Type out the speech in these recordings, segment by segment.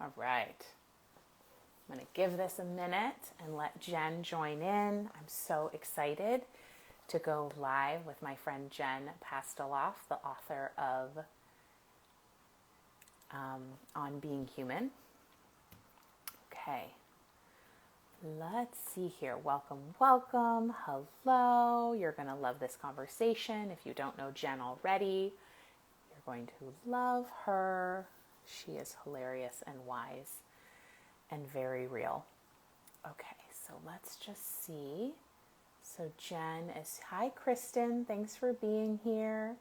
All right. I'm going to give this a minute and let Jen join in. I'm so excited to go live with my friend Jen Pastiloff, the author of On Being Human. Okay. Let's see here. Welcome, welcome. Hello. You're going to love this conversation. If you don't know Jen already, you're going to love her. She is hilarious and wise and very real. Okay, so let's just see. So Jen is, hi Kristen, thanks for being here.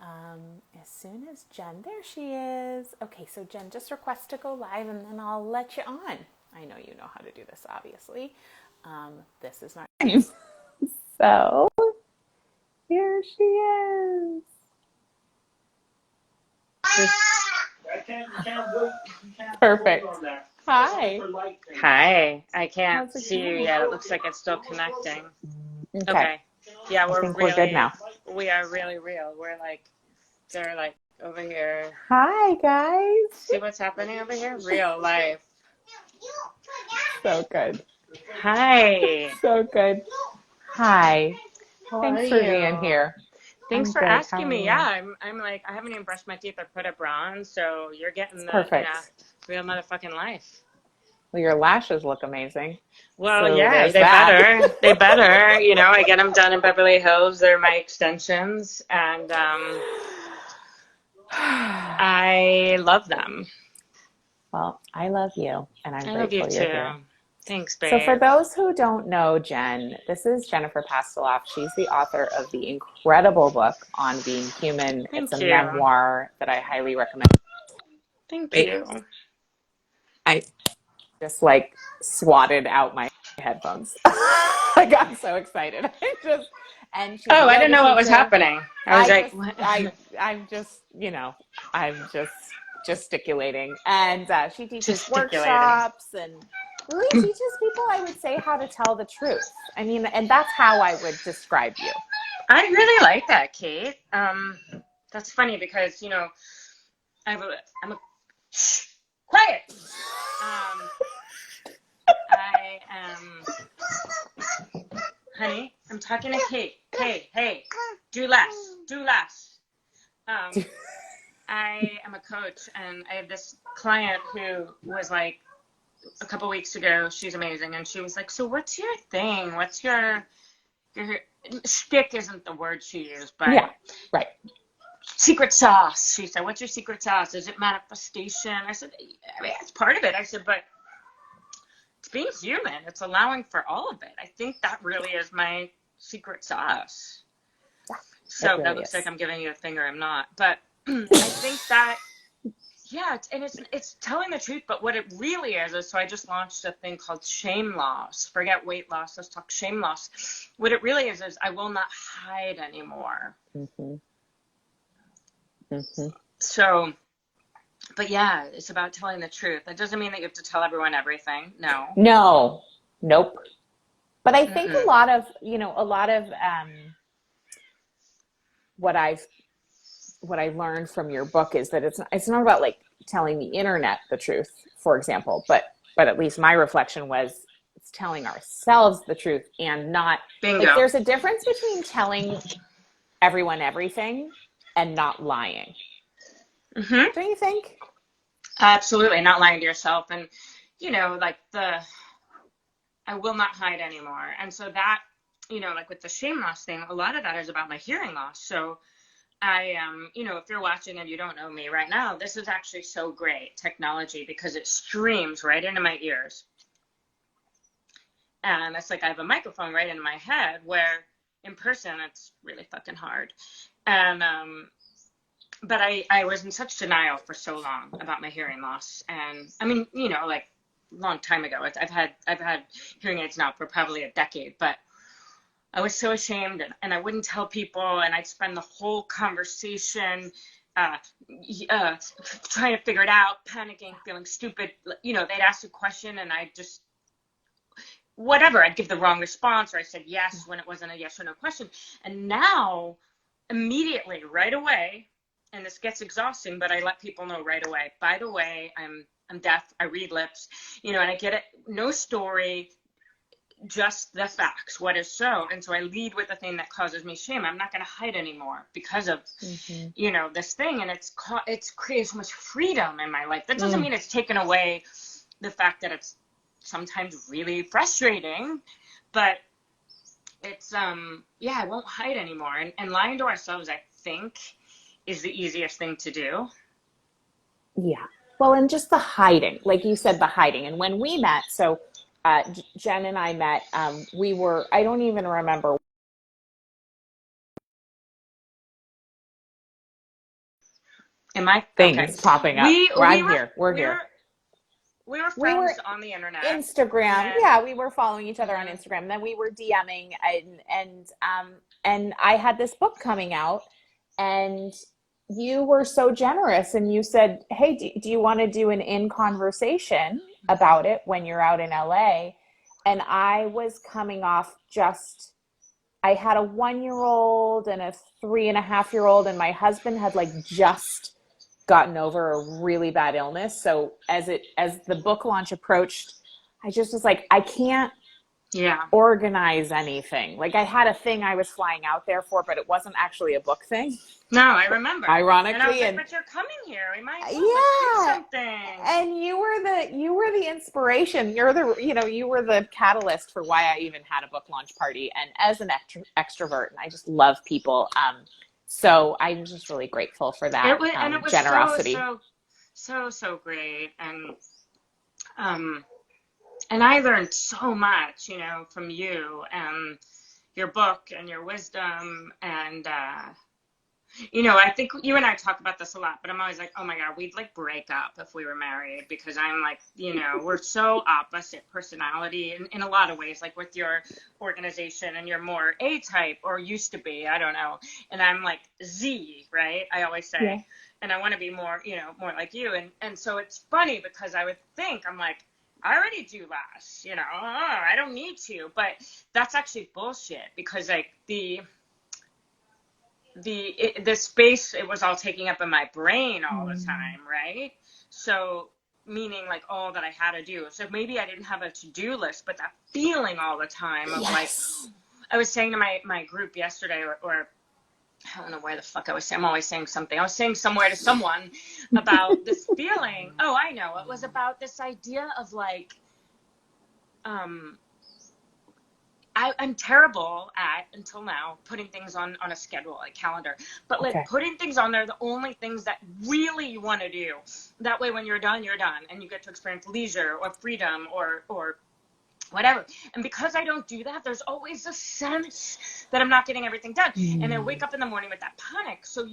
As soon as Jen, there she is. Okay, so Jen, just request to go live and then I'll let you on. I know you know how to do this, obviously. This is not so here she is. Perfect. Hi. Hi. I can't How's it see you going? yet. It looks like it's still connecting. Okay. Okay. Yeah, I think we're good now. We are really real. They're like over here. Hi, guys. See what's happening over here? Real life. So good. Hi. So good. Hi. How Thanks are for you? being here. Thanks I'm for good. How asking are me. you? Yeah, I'm like, I haven't even brushed my teeth or put a bra on, so you're getting It's the, perfect. real motherfucking life. Well, your lashes look amazing. Well, So yeah, there's that. They better. You know, I get them done in Beverly Hills. They're my extensions, and I love them. Well, I love you, and I'm I love you grateful you're too. here. Thanks, So for babe. those who don't know Jen, this is Jennifer Pastiloff. She's the author of the incredible book On Being Human. It's a Thank you. memoir that I highly recommend. Thank Wait, you. I just like swatted out my headphones. I got so excited. And she's Oh, a I didn't yoga know what was teacher. happening. I was like, what? I'm just, I'm just gesticulating. And she teaches Gesticulating. workshops and really teaches people, I would say, how to tell the truth. I mean, and that's how I would describe you. I really like that, Kate. That's funny because, I'm a, shh, quiet. I am, honey, I'm talking to Kate. Hey, do less. I am a coach, and I have this client who was like, a couple weeks ago, she's amazing, and she was like, so what's your thing? What's your shtick isn't the word she used, but Yeah, right. secret sauce. She said, what's your secret sauce? Is it manifestation? I said, I mean, that's part of it. I said, but it's being human. It's allowing for all of it. I think that really is my secret sauce. So really that looks is. like I'm giving you a finger. I'm not. But I think that, yeah, it's telling the truth. But what it really is so I just launched a thing called shame loss. Forget weight loss. Let's talk shame loss. What it really is I will not hide anymore. Mm-hmm. Mm-hmm. So, but yeah, it's about telling the truth. That doesn't mean that you have to tell everyone everything. No. No, nope. But I think Mm-mm. a lot of what I learned from your book is that it's not about like telling the internet the truth, for example, but at least my reflection was it's telling ourselves the truth and not Bingo. like there's a difference between telling everyone everything and not lying. Mm-hmm. Don't you think? Absolutely, not lying to yourself, and like I will not hide anymore. And so that, like with the shame loss thing, a lot of that is about my hearing loss. So I if you're watching and you don't know me right now, this is actually so great technology because it streams right into my ears. And it's like I have a microphone right in my head where in person it's really fucking hard. And but I was in such denial for so long about my hearing loss. And I mean, like long time ago. I've had hearing aids now for probably a decade, but I was so ashamed and I wouldn't tell people, and I'd spend the whole conversation trying to figure it out, panicking, feeling stupid. They'd ask a question and I just, whatever, I'd give the wrong response, or I said yes when it wasn't a yes or no question. And now, immediately, right away, and this gets exhausting, but I let people know right away, by the way, I'm I'm deaf, I read lips, and I get it. No story, just the facts, what is so. And so I lead with the thing that causes me shame. I'm not going to hide anymore because of, this thing. And it's created so much freedom in my life. That doesn't mean it's taken away the fact that it's sometimes really frustrating, but it's, I won't hide anymore. And lying to ourselves, I think, is the easiest thing to do. Yeah. Well, and just the hiding, like you said, the hiding. And when we met, so Jen and I met, I don't even remember. Am I? Things Okay. popping up. We're here. We were friends on the internet. Instagram. Yeah, we were following each other on Instagram. And then we were DMing, and I had this book coming out, and you were so generous, and you said, "Hey, do you want to do an in conversation about it when you're out in LA?" And I was coming off I had a 1-year-old and a 3.5-year-old, and my husband had like just gotten over a really bad illness. So as the book launch approached, I just was like, I can't organize anything. Like I had a thing I was flying out there for, but it wasn't actually a book thing. No, I remember. Ironically, and I was like, but you're coming here. We might as well do something. And you were the inspiration. You were the catalyst for why I even had a book launch party. And as an extrovert, and I just love people. So I'm just really grateful for that. It was generosity. So great. And I learned so much, from you and your book and your wisdom. And, I think you and I talk about this a lot, but I'm always like, oh my God, we'd like break up if we were married, because I'm like, we're so opposite personality in a lot of ways, like with your organization, and you're more A type, or used to be, I don't know. And I'm like Z, right? I always say, yeah. And I want to be more, more like you. And so it's funny because I would think, I'm like, I already do less, I don't need to, but that's actually bullshit, because like the space, it was all taking up in my brain all the time, right? So meaning like all that I had to do. So maybe I didn't have a to-do list, but that feeling all the time of like, I was saying to my group yesterday, or I don't know where the fuck I was saying. I'm always saying something. I was saying somewhere to someone about this feeling. Oh, I know. It was about this idea of like, I'm terrible at, until now, putting things on a schedule, like calendar. But like putting things on there, the only things that really you want to do. That way when you're done, and you get to experience leisure or freedom or whatever. And because I don't do that, there's always a sense that I'm not getting everything done. And I wake up in the morning with that panic. So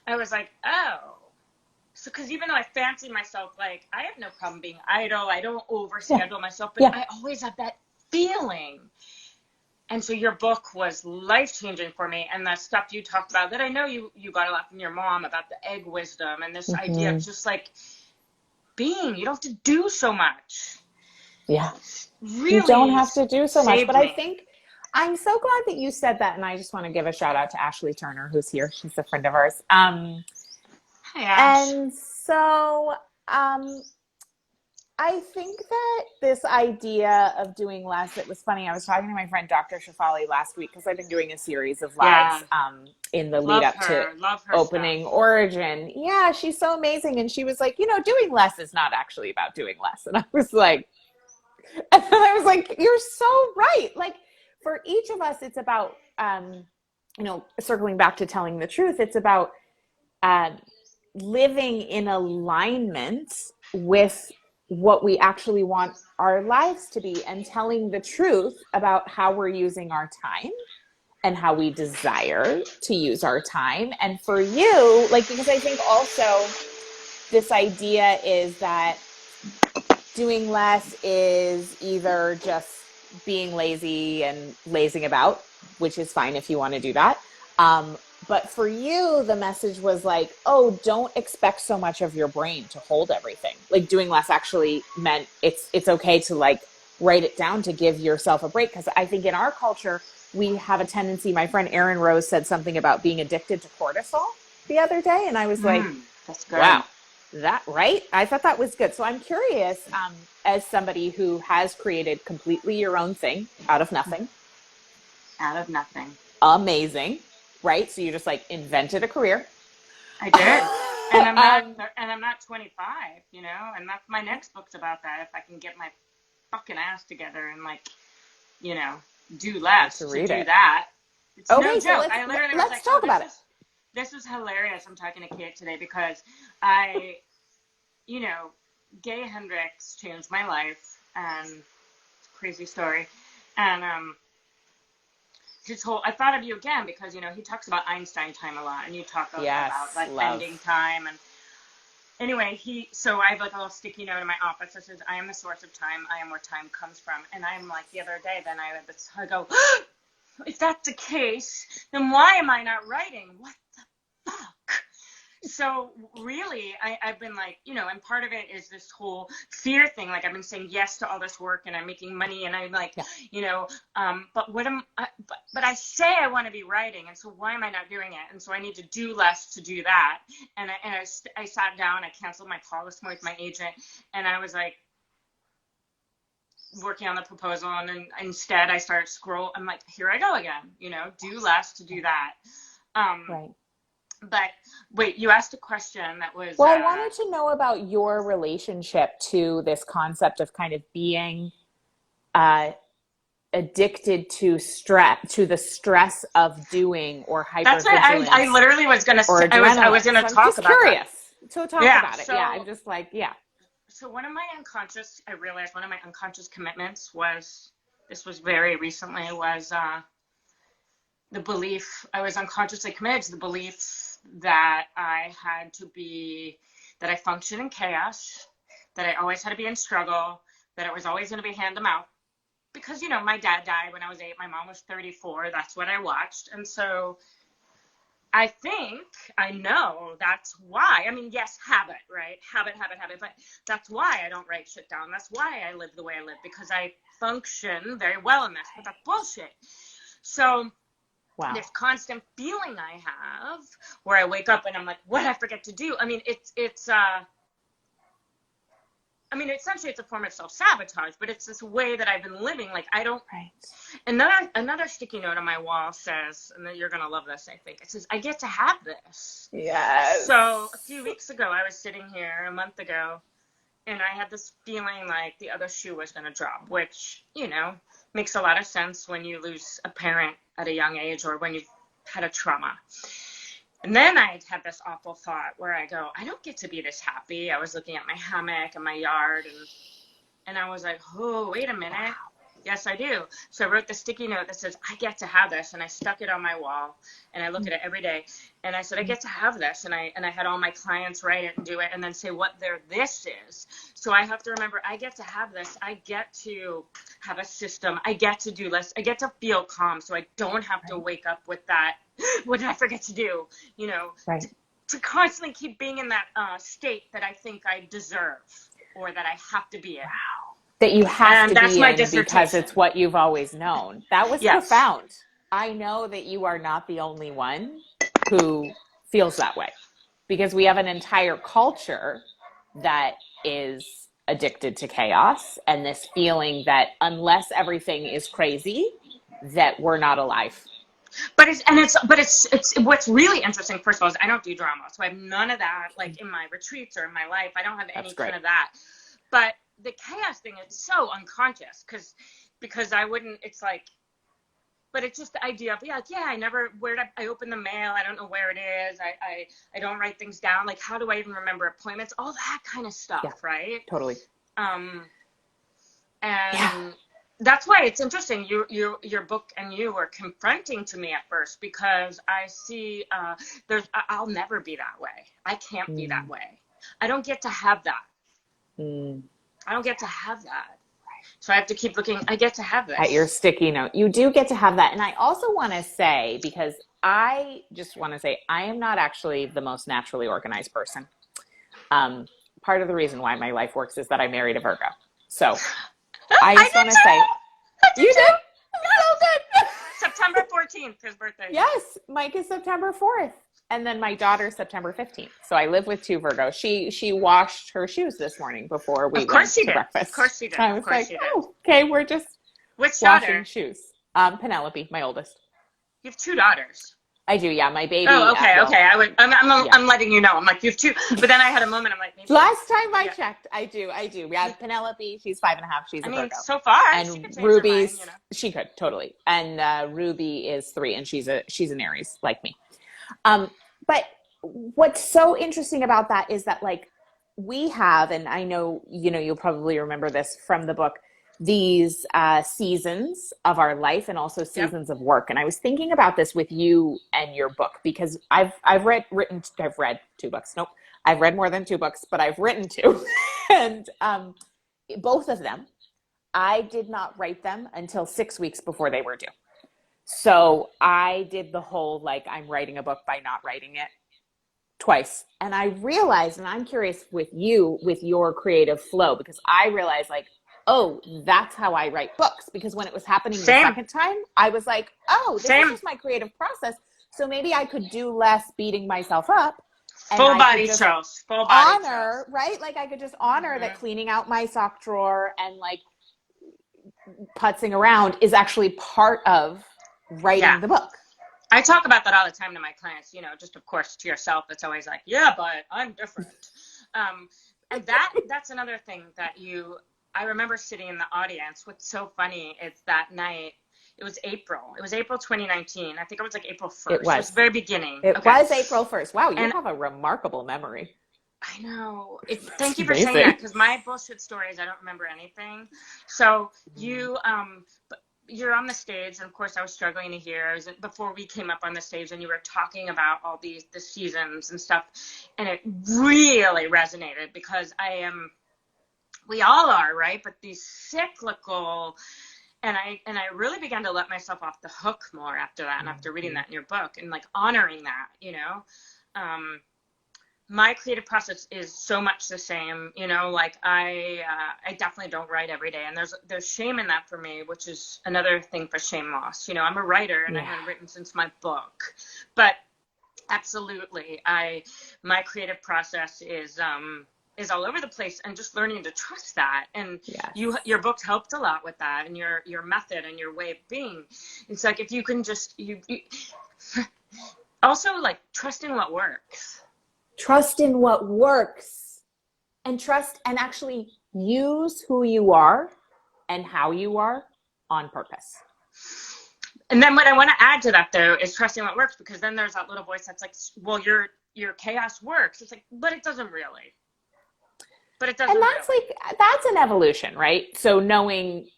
I was like, oh. So, because even though I fancy myself, like, I have no problem being idle. I don't overschedule myself, but I always have that feeling. And so your book was life-changing for me. And the stuff you talked about that I know you got a lot from your mom about the egg wisdom and this idea of just like being, you don't have to do so much. Yeah. Really, you don't have to do so much. But me. I think I'm so glad that you said that. And I just want to give a shout out to Ashley Turner, who's here. She's a friend of ours. Hi, Ash. And so I think that this idea of doing less, it was funny. I was talking to my friend, Dr. Shafali, last week, because I've been doing a series of lives in the lead up to opening stuff. Origin. Yeah, she's so amazing. And she was like, doing less is not actually about doing less. And I was like, you're so right. Like for each of us, it's about, circling back to telling the truth. It's about living in alignment with what we actually want our lives to be, and telling the truth about how we're using our time and how we desire to use our time. And for you, because I think also this idea is that doing less is either just being lazy and lazing about, which is fine if you want to do that. But for you, the message was like, oh, don't expect so much of your brain to hold everything. Like doing less actually meant it's okay to like write it down, to give yourself a break. Because I think in our culture, we have a tendency, my friend Erin Rose said something about being addicted to cortisol the other day. And I was like, that's good. Wow. That right? I thought that was good. So I'm curious, as somebody who has created completely your own thing out of nothing, Out of nothing. amazing, right? So you just like invented a career. I did. And um, I'm not 25, you know, and that's my next book's about that. If I can get my fucking ass together and like, you know, do less to to read do it. that. It's no Okay, so joke. I literally was let's like, oh, talk about it. this is hilarious. I'm talking to Kate today because I, you know, Gay Hendricks changed my life, and crazy story. And his whole, I thought of you again because, you know, he talks about Einstein time a lot, and you talk about Yes, like bending love. time. And anyway, so I have like a little sticky note in my office that says, I am the source of time. I am where time comes from. And I'm like, the other day, then I go, if that's the case, then why am I not writing? What the fuck? So really, I've been like, you know, and part of it is this whole fear thing. Like I've been saying yes to all this work, and I'm making money, and I'm like, Yeah. you know, but what am I? But I say I want to be writing, and so why am I not doing it? And so I need to do less to do that. And I sat down, I canceled my call this morning with my agent, and I was like working on the proposal, and then instead I started scroll. I'm like, here I go again, you know, do less to do that. Right. But wait, you asked a question that was Well, I wanted to know about your relationship to this concept of kind of being uh, addicted to the stress of doing, or that's what I hypervigilance literally was gonna or I was adrenaline. gonna So I'm talk just about that. curious. So talk Yeah. about it. Yeah, I'm just like, yeah. So one of my unconscious, I realized one of my unconscious commitments was, this was very recently, was the belief, I was unconsciously committed to the belief that I had to be, that I function in chaos, that I always had to be in struggle, that it was always going to be hand to mouth. Because, you know, my dad died when I was 8, my mom was 34, that's what I watched. And so I think, I know that's why. I mean, yes, habit, right? Habit. But that's why I don't write shit down. That's why I live the way I live, because I function very well in this. But that's bullshit. So Wow. this constant feeling I have where I wake up and I'm like, what did I forget to do? I mean, essentially it's a form of self-sabotage, but it's this way that I've been living. Like I don't, Right. another sticky note on my wall says, and then you're going to love this, I think. It says, I get to have this. Yes. So a few weeks ago, I was sitting here a month ago, and I had this feeling like the other shoe was going to drop, which, you know, makes a lot of sense when you lose a parent at a young age or when you've had a trauma. And then I had this awful thought where I go, I don't get to be this happy. I was looking at my hammock in my yard, and I was like, oh, wait a minute. Wow. Yes, I do. So I wrote the sticky note that says, I get to have this. And I stuck it on my wall, and I look at it every day. And I said, I get to have this. And I had all my clients write it and do it and then say what their this is. So I have to remember, I get to have this. I get to have a system. I get to do less. I get to feel calm. So I don't have to wake up with that. What did I forget to do? You know, right. to constantly keep being in that state that I think I deserve or that I have to be in. Wow. That you have to be in because it's what you've always known. That was profound. I know that you are not the only one who feels that way, because we have an entire culture that is addicted to chaos and this feeling that unless everything is crazy, that we're not alive. But it's what's really interesting, first of all, is I don't do drama. So I have none of that, like in my retreats or in my life. I don't have any kind of that. But the chaos thing is so unconscious because I wouldn't, it's like, but it's just the idea of, I never, I open the mail, I don't know where it is, I don't write things down, like how do I even remember appointments, all that kind of stuff, right? Totally. That's why it's interesting, your book and you were confronting to me at first, because I see, I'll never be that way. I can't be that way. I don't get to have that. I don't get to have that. So I have to keep looking. I get to have this. At your sticky note. You do get to have that. And I also want to say, because I just want to say, I am not actually the most naturally organized person. Part of the reason why my life works is that I married a Virgo. So I just want to say, you do? September 14th, his birthday. Yes, Mike is September 4th. And then my daughter's September 15th. So I live with two Virgos. She washed her shoes this morning before we Of went course he to did. breakfast. Of course he did. I Of was course like, he did. oh, okay, we're just Which washing daughter? shoes. Penelope, my oldest. You have two daughters. I do, yeah. My baby. Oh, okay, well, okay. yeah. I'm letting you know. I'm like, you have two. But then I had a moment. I'm like, maybe. Last time I Yeah. checked, I do. We have Penelope. She's 5.5. She's a Virgo. So far, And she could change Ruby's, her mind, she could totally. And Ruby is 3, and she's an Aries like me. But what's so interesting about that is that like we have, and I know you'll probably remember this from the book, these seasons of our life and also seasons of work. And I was thinking about this with you and your book because I've read 2 books. Nope, I've read more than 2 books, but I've written 2, and both of them, I did not write them until 6 weeks before they were due. So I did the whole like I'm writing a book by not writing it twice. And I realized, and I'm curious with you, with your creative flow, because I realized like, oh, that's how I write books. Because when it was happening the second time, I was like, oh, this is just my creative process. So maybe I could do less beating myself up. Full body chills. Honor, right? Like I could just honor that cleaning out my sock drawer and like putzing around is actually part of writing the book. I talk about that all the time to my clients, just of course to yourself. It's always like, yeah, but I'm different. And that's another thing that I remember sitting in the audience. What's so funny is that night, it was April 2019. I think it was like April 1st. It was the very beginning. It was April 1st. Wow, you have a remarkable memory. I know. Thank you for saying that, because my bullshit stories, I don't remember anything. So you're on the stage, and of course I was struggling to hear. Before we came up on the stage, and you were talking about all the seasons and stuff, and it really resonated because we all are, right? But these cyclical, and I really began to let myself off the hook more after that, and after reading that in your book, and like honoring that, my creative process is so much the same, like I definitely don't write every day, and there's shame in that for me, which is another thing for shame loss. I'm a writer, and I haven't written since my book, but absolutely, my creative process is all over the place, and just learning to trust that. And your book helped a lot with that, and your method and your way of being. It's like if you can just you also like trust in what works. Trust in what works, and trust and actually use who you are and how you are on purpose. And then what I want to add to that though is trusting what works, because then there's that little voice that's like, well, your chaos works. It's like, but it doesn't really. And that's an evolution, right? So knowing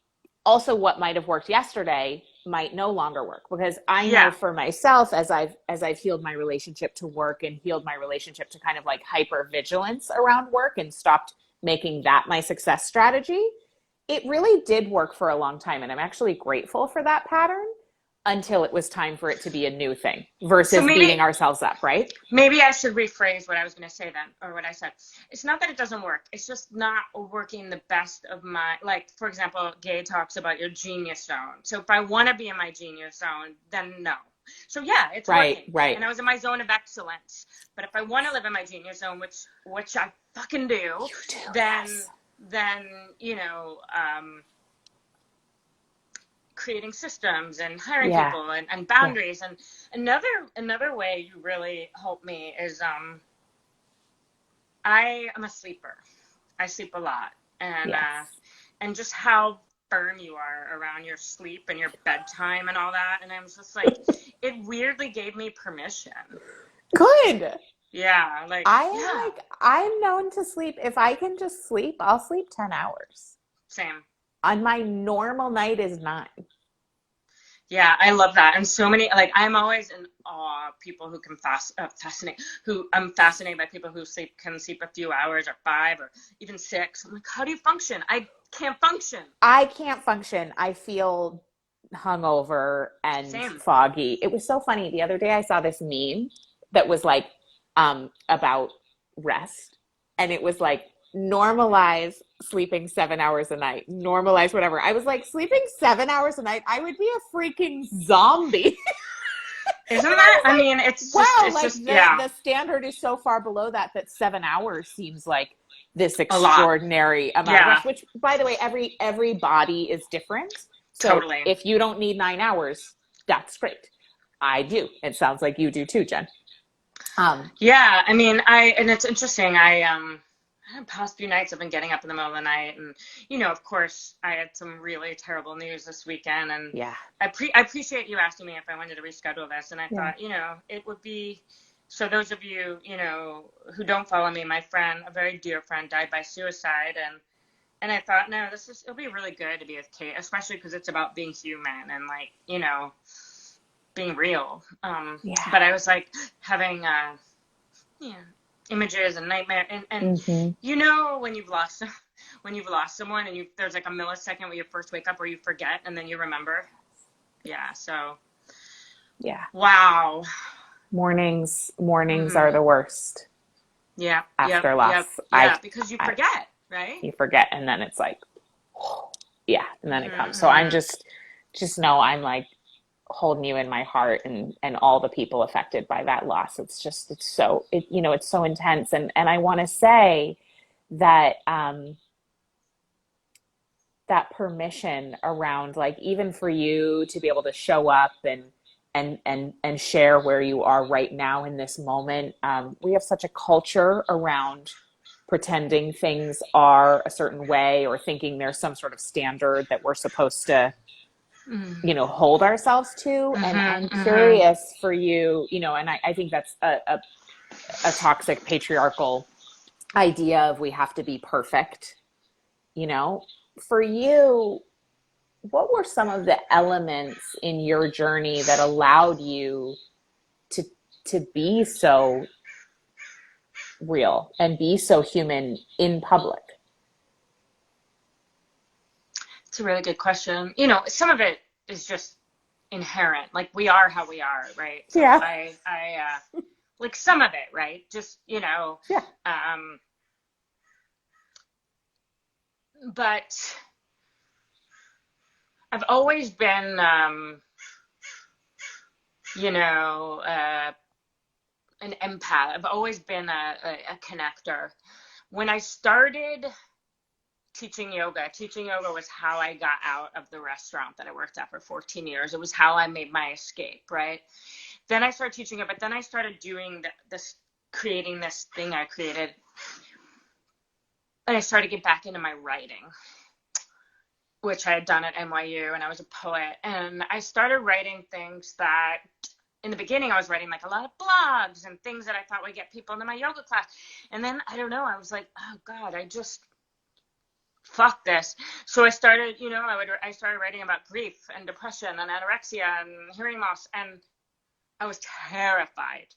also what might have worked yesterday might no longer work, because I know for myself, as I've healed my relationship to work and healed my relationship to kind of like hyper vigilance around work and stopped making that my success strategy, it really did work for a long time. And I'm actually grateful for that pattern until it was time for it to be a new thing versus beating ourselves up, right? Maybe I should rephrase what I was going to say then, or what I said. It's not that it doesn't work. It's just not working the best of like, for example, Gay talks about your genius zone. So if I want to be in my genius zone, then no. So yeah, it's working. Right. And I was in my zone of excellence. But if I want to live in my genius zone, which I fucking do, then creating systems and hiring people and boundaries. And another way you really help me is I am a sleeper. I sleep a lot, and just how firm you are around your sleep and your bedtime and all that. And I was just like, it weirdly gave me permission. Good. Yeah, like I'm known to sleep. If I can just sleep, I'll sleep 10 hours. Same. On my normal night is 9. Yeah, I love that. And so many, like, I'm always in awe of people who can I'm fascinated by people who can sleep a few hours or 5 or even 6. I'm like, how do you function? I can't function. I can't function. I feel hungover and foggy. It was so funny. The other day I saw this meme that was like, about rest. And it was like, normalize sleeping 7 hours a night, normalize whatever. I was like, sleeping 7 hours a night, I would be a freaking zombie. Isn't And I that? was I like, mean, it's wow, like yeah, the standard is so far below that 7 hours seems like this a lot. extraordinary amount of Yeah, rest, which by the way, every body is different. So totally. if you don't need 9 hours, that's great. I do. It sounds like you do too, Jen. Yeah, I mean, and it's interesting. The past few nights I've been getting up in the middle of the night, and of course, I had some really terrible news this weekend, and Yeah. I appreciate you asking me if I wanted to reschedule this, and I Yeah. thought, it would be. So those of you, who don't follow me, my friend, a very dear friend, died by suicide, and I thought, no, it'll be really good to be with Kate, especially because it's about being human and like, being real. Yeah. But I was like having, images and nightmare, and when you've lost someone, and there's like a millisecond where you first wake up where you forget and then you remember. Yeah. So. Yeah. Wow. Mornings are the worst. Yeah. After loss. Yeah. Because you forget, right? You forget, and then it's like, yeah, and then it comes. So I'm just know I'm like holding you in my heart, and all the people affected by that loss. It's so intense. And I want to say that, that permission around, like, even for you to be able to show up and share where you are right now in this moment. We have such a culture around pretending things are a certain way, or thinking there's some sort of standard that we're supposed to, hold ourselves to. And I'm curious for you, and I think that's a toxic patriarchal idea of we have to be perfect, for you. What were some of the elements in your journey that allowed you to be so real and be so human in public? It's a really good question. Some of it is just inherent. Like, we are how we are, right? So Yeah. I like some of it, right? Just, Yeah. But I've always been, an empath. I've always been a connector. When I started teaching yoga was how I got out of the restaurant that I worked at for 14 years. It was how I made my escape, right? Then I started teaching it, but then I started doing creating this thing I created. And I started to get back into my writing, which I had done at NYU, and I was a poet. And I started writing things that, in the beginning, I was writing like a lot of blogs and things that I thought would get people into my yoga class. And then, I don't know, I was like, oh God, fuck this. So I started, I started writing about grief and depression and anorexia and hearing loss, and I was terrified.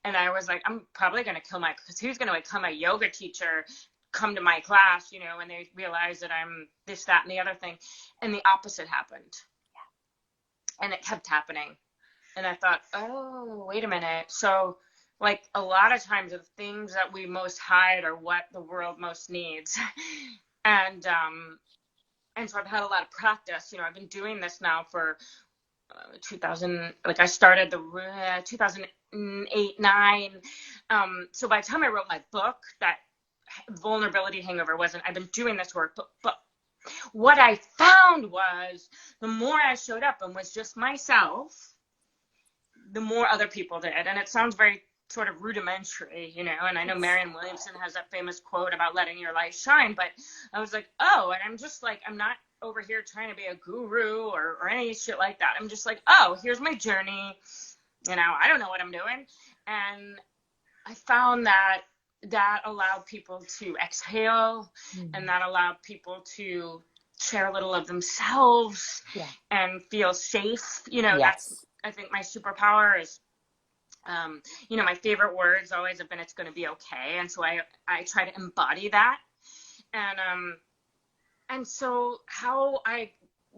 And I was like, I'm probably going to kill because who's going to become a yoga teacher, come to my class, when they realize that I'm this, that, and the other thing. And the opposite happened. Yeah. And it kept happening. And I thought, oh, wait a minute. So, like, a lot of times the things that we most hide are what the world most needs. And so I've had a lot of practice. I've been doing this now for 2000. Like, I started the 2008, 9. So by the time I wrote my book, that vulnerability hangover wasn't. I've been doing this work, but what I found was the more I showed up and was just myself, the more other people did. And it sounds very sort of rudimentary, and I know Marianne Williamson has that famous quote about letting your light shine, but I was like, oh, and I'm just like, I'm not over here trying to be a guru or any shit like that. I'm just like, oh, here's my journey. I don't know what I'm doing. And I found that allowed people to exhale, and that allowed people to share a little of themselves and feel safe. Yes. That's, I think, my superpower is, my favorite words always have been, it's going to be okay. And so I try to embody that. And so how I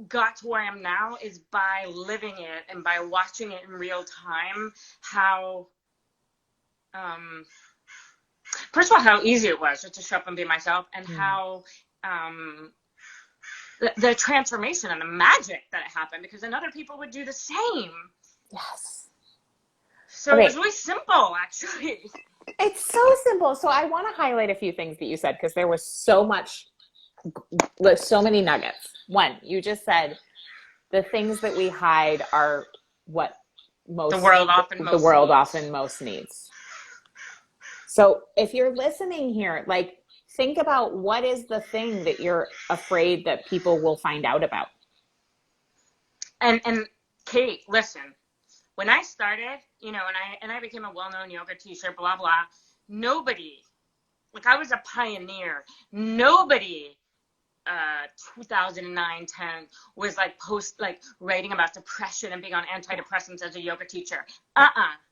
got to where I am now is by living it and by watching it in real time, how, first of all, how easy it was just to show up and be myself, and how the transformation and the magic that happened, because then other people would do the same. Yes. So it was really simple, actually. It's so simple. So I want to highlight a few things that you said, because there was so many nuggets. One, you just said the things that we hide are what the world often most needs. So if you're listening here, like, think about what is the thing that you're afraid that people will find out about. And Kate, listen, when I started, you know, and I became a well-known yoga teacher, blah, blah, nobody, like, I was a pioneer. Nobody, 2009, 10 was like writing about depression and being on antidepressants as a yoga teacher.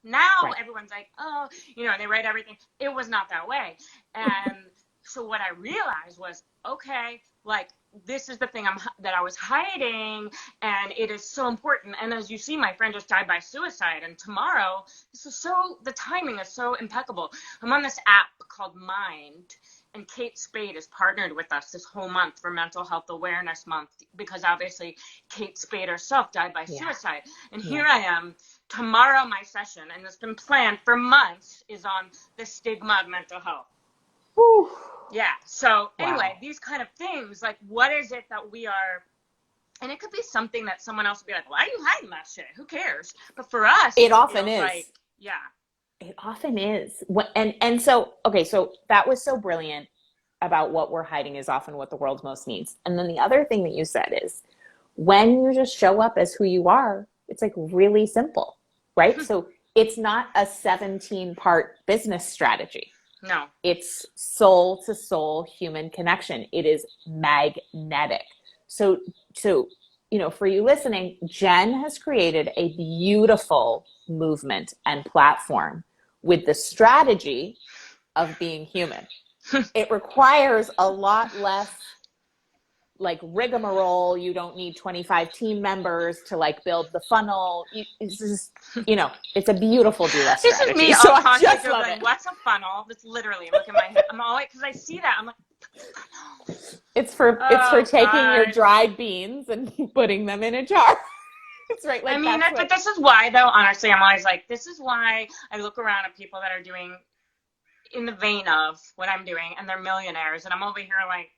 Now everyone's like, oh, you know, and they write everything. It was not that way. And so what I realized was, okay, like, this is the thing that I was hiding, and it is so important. And as you see, my friend just died by suicide, and tomorrow, the timing is so impeccable. I'm on this app called Mind, and Kate Spade is partnered with us this whole month for Mental Health Awareness Month, because obviously Kate Spade herself died by suicide. And here I am, tomorrow my session, and it's been planned for months, is on the stigma of mental health. Whew. Yeah. So anyway, these kind of things, like, what is it that we are, and it could be something that someone else would be like, why are you hiding that shit? Who cares? But for us, it often is. Like, it often is. And so, okay, so that was so brilliant about what we're hiding is often what the world most needs. And then the other thing that you said is, when you just show up as who you are, it's like really simple, right? So it's not a 17-part business strategy. No. It's soul to soul human connection. It is magnetic. So, you know, for you listening, Jen has created a beautiful movement and platform with the strategy of being human. It requires a lot less, like, rigmarole. You don't need 25 team members to, like, build the funnel. It's just, you know, it's a beautiful do-less strategy. This is me so unconsciously like, what's a funnel? That's literally, look at my head. I'm always, because I see that, I'm like, it's for taking your dried beans and putting them in a jar. It's right. Like, I mean, but this is why, though, honestly, I'm always like, this is why I look around at people that are doing in the vein of what I'm doing, and they're millionaires, and I'm over here like,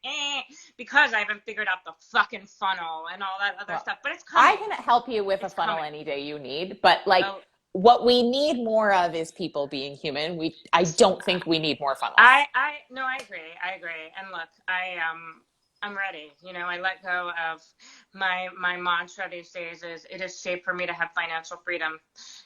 because I haven't figured out the fucking funnel and all that other stuff. But it's coming. I can help you with a funnel any day you need, but, like, what we need more of is people being human. I don't think we need more funnels. I agree. And look, I'm ready. You know, I let go of my mantra these days is, it is safe for me to have financial freedom.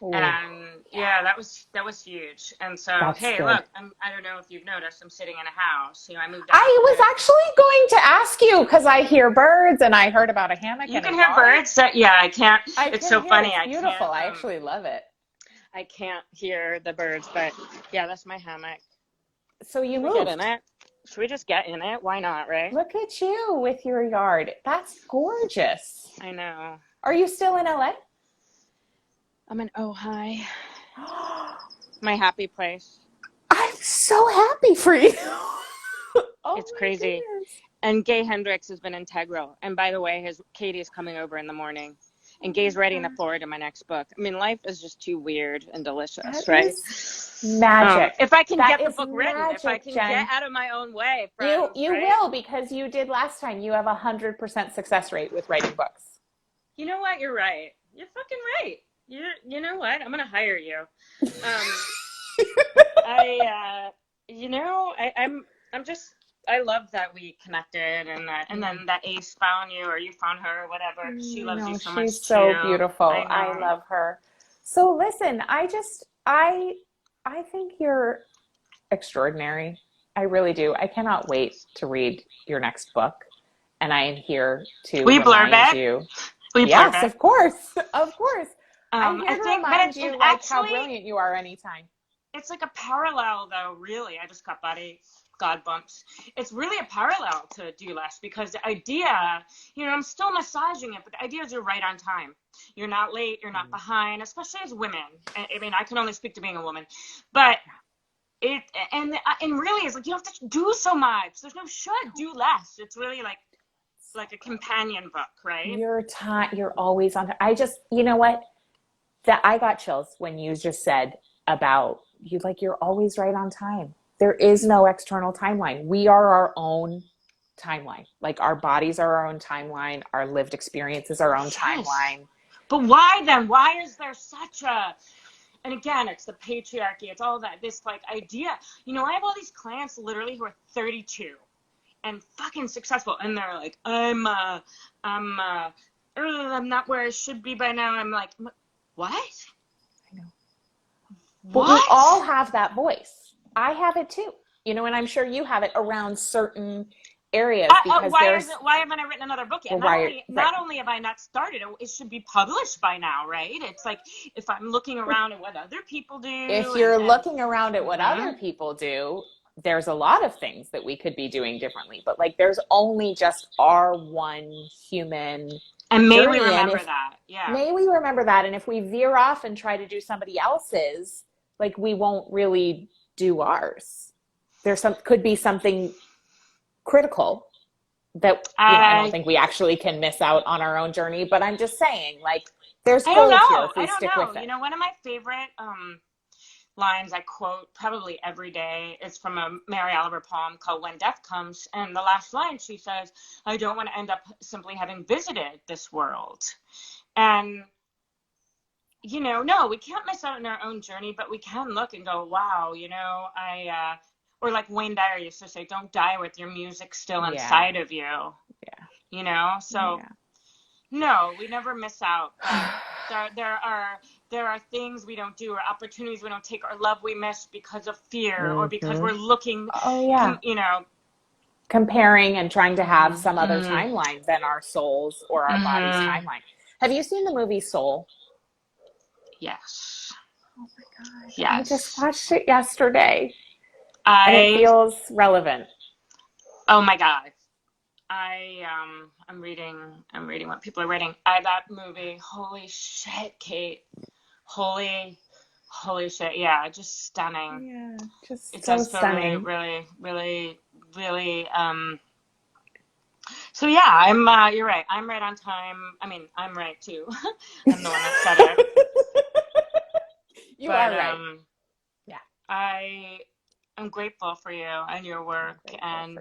Ooh, and that was huge. And so, look, I don't know if you've noticed, I'm sitting in a house. You know, I moved out. I was actually going to ask you, because I hear birds, and I heard about a hammock. You can hear birds? I can't. It's so funny. It's beautiful. I actually love it. I can't hear the birds, but that's my hammock. So you moved. Get in it. Should we just get in it? Why not, right? Look at you with your yard. That's gorgeous. I know. Are you still in LA? I'm in Ojai. My happy place. I'm so happy for you. It's crazy. Goodness. And Gay Hendricks has been integral. And by the way, Katie's coming over in the morning. And Gay's writing the forward to my next book. I mean, life is just too weird and delicious, right? Magic. If I can get the book written, if I can get out of my own way. Friends, you will, because you did last time. You have 100% success rate with writing books. You know what? You're right. You're fucking right. You know what? I'm going to hire you. I love that we connected, and then that Ace found you, or you found her, or whatever. She loves you so much too. She's so beautiful. I love her. So listen, I think you're extraordinary. I really do. I cannot wait to read your next book, and I am here to remind you. Yes, of course. I'm here to remind you, like, how brilliant you are anytime. It's like a parallel, though, really. I just got God bumps. It's really a parallel to Do Less, because the idea, you know, I'm still massaging it, but the idea is you're right on time. You're not late, you're not behind, especially as women. I mean, I can only speak to being a woman, but it and really it's like you don't have to do so much. There's no should do less. It's really like a companion book, right? You're always on. I just, you know what? That I got chills when you just said about you, like you're always right on time. There is no external timeline. We are our own timeline. Like our bodies are our own timeline. Our lived experience is our own Yes. timeline. But why then? Why is there such a, and again, it's the patriarchy. It's all that, this like idea. I have all these clients literally who are 32 and fucking successful. And they're like, I'm not where I should be by now. I'm like, what? I know. But we What? all have that voice. I have it too. And I'm sure you have it around certain areas because why haven't I written another book yet? Well, not only have I not started, it should be published by now, right? It's like if I'm looking around at what other people do. If you're looking around at what other people do, there's a lot of things that we could be doing differently. But like there's only just our one human and may journey. We remember that. Yeah. May we remember that. And if we veer off and try to do somebody else's, like we won't really do ours. Could be something critical that I don't think we actually can miss out on our own journey, but I'm just saying, like, there's gold here if we stick with it. One of my favorite lines I quote probably every day is from a Mary Oliver poem called When Death Comes, and the last line she says, I don't want to end up simply having visited this world. And no, we can't miss out on our own journey, but we can look and go, wow, or like Wayne Dyer used to say, don't die with your music still inside of you. Yeah. So no, we never miss out. But there are things we don't do, or opportunities we don't take, or love we miss because of fear, or because we're looking, comparing and trying to have some other timeline than our souls or our body's timeline. Have you seen the movie Soul? Yes. Oh my gosh. Yes. I just watched it yesterday. And it feels relevant. Oh my God. I'm reading what people are writing. That movie, holy shit, Kate. Holy shit. Yeah, just stunning. Yeah, just it so does feel stunning. Really, really, really, so yeah, you're right. I'm right on time. I mean, I'm right too. I'm the one that said it. You are right. I'm grateful for you and your work and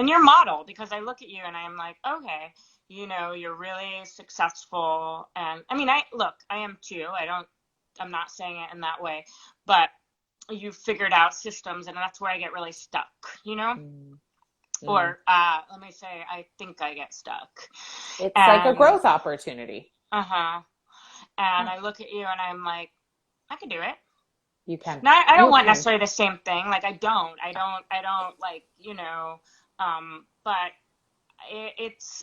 your model, because I look at you and I'm like, okay, you're really successful. And I mean, I am too. I'm not saying it in that way, but you figured out systems, and that's where I get really stuck, or let me say, I think I get stuck. It's like a growth opportunity. And I look at you and I'm like, I can do it. You can. No, I don't want necessarily the same thing. Like I don't like, but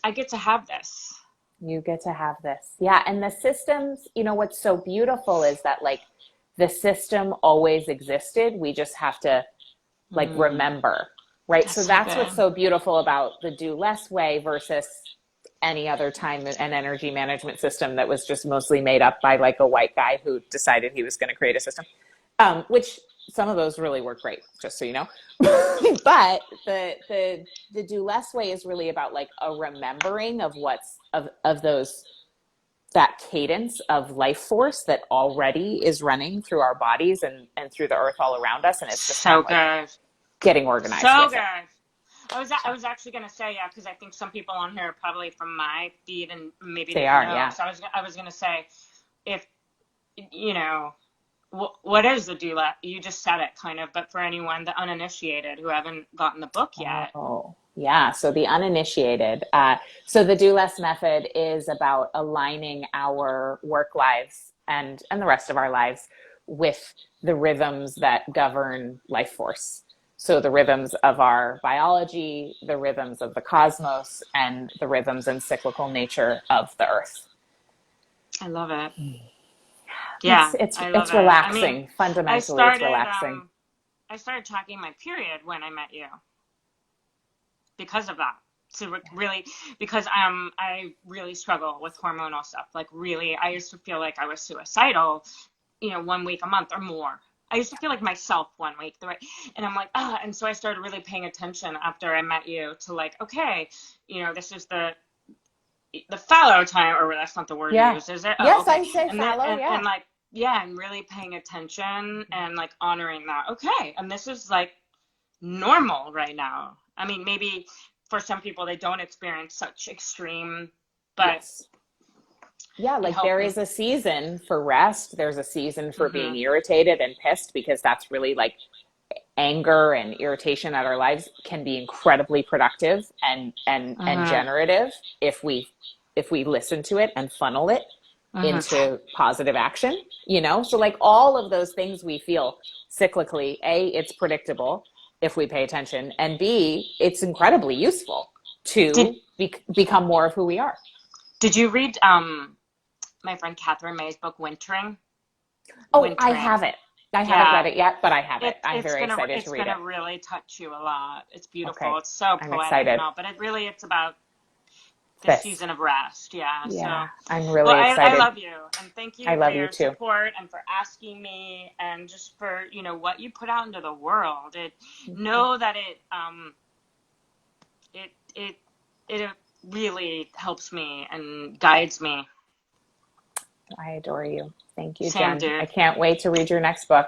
I get to have this. You get to have this. Yeah. And the systems, what's so beautiful is that like the system always existed. We just have to like remember, right? So that's what's so beautiful about the do less way versus any other time and energy management system that was just mostly made up by like a white guy who decided he was going to create a system. Which some of those really work great, just so you know. But the do less way is really about like a remembering of of those, that cadence of life force that already is running through our bodies and through the earth all around us, and it's just so kind of like getting organized. So good. I was actually going to say, because I think some people on here are probably from my feed, and maybe they are. Yeah. So I was going to say, if what is the do less? You just said it kind of, but for anyone, the uninitiated who haven't gotten the book yet. Oh, yeah. So the uninitiated. So the do less method is about aligning our work lives and the rest of our lives with the rhythms that govern life force. So the rhythms of our biology, the rhythms of the cosmos, and the rhythms and cyclical nature of the earth. I love it. Yeah, it's relaxing. I mean, fundamentally, it's relaxing. I started tracking my period when I met you because of that. So really, because I really struggle with hormonal stuff. Like really, I used to feel like I was suicidal, 1 week a month or more. I used to feel like myself one week, and I'm like, ah, and so I started really paying attention after I met you to like, okay, this is the fallow time, or that's not the word you Yeah. use, is it? Oh, Yes, okay. I say And then fallow. Yeah. and like, yeah, and really paying attention and like honoring that. Okay, and this is like normal right now. I mean, maybe for some people they don't experience such extreme, but Yes. Yeah, it like helped there me. is a season for rest. There's a season for being Mhm. irritated and pissed because that's really like anger and irritation at our lives can be incredibly productive and Mhm. generative if we listen to it and funnel it Mhm. into positive action, so like all of those things we feel cyclically, a, it's predictable if we pay attention, and b, it's incredibly useful Did to become more of who we are. Did you read my friend Catherine May's book Wintering? Oh, I Wintering. have it. I haven't read Yeah. it yet, but I have it. It I'm it's very gonna excited to it's read it. gonna really touch you a lot. It's beautiful. Okay, It's so I'm poetic and excited. all, but it's about this This. season of rest. Yeah. Yeah, So, I'm well, really I excited. love you and thank I you for love you your too. support and for asking me and just for, what you put out into the world. Know that it it it really helps me and guides me. I adore you. Thank you, Same, Jen. I dude. can't wait to read your next book.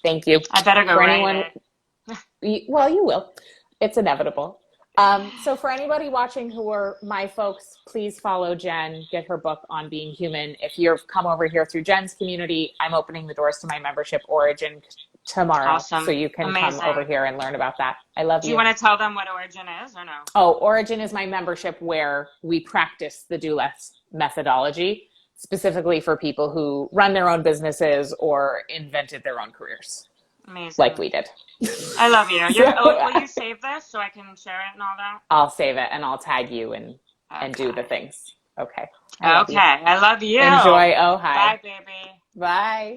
Thank you. I better go For write anyone, it. well, you will. It's inevitable. So for anybody watching who are my folks, please follow Jen, get her book on being human. If you've come over here through Jen's community, I'm opening the doors to my membership Origin tomorrow. So Awesome. you can come over Amazing. here and learn about that. I love Do you you. want to tell them what Origin is or no? Oh, Origin is my membership where we practice the do less methodology specifically for people who run their own businesses or invented their own careers like Amazing. we did. I love you. So Will you save this so I can share it and all that? I'll save it and I'll tag you and do the Okay. things. Okay. I love Okay. you. I love you. Enjoy Ojai. Bye, baby. Bye.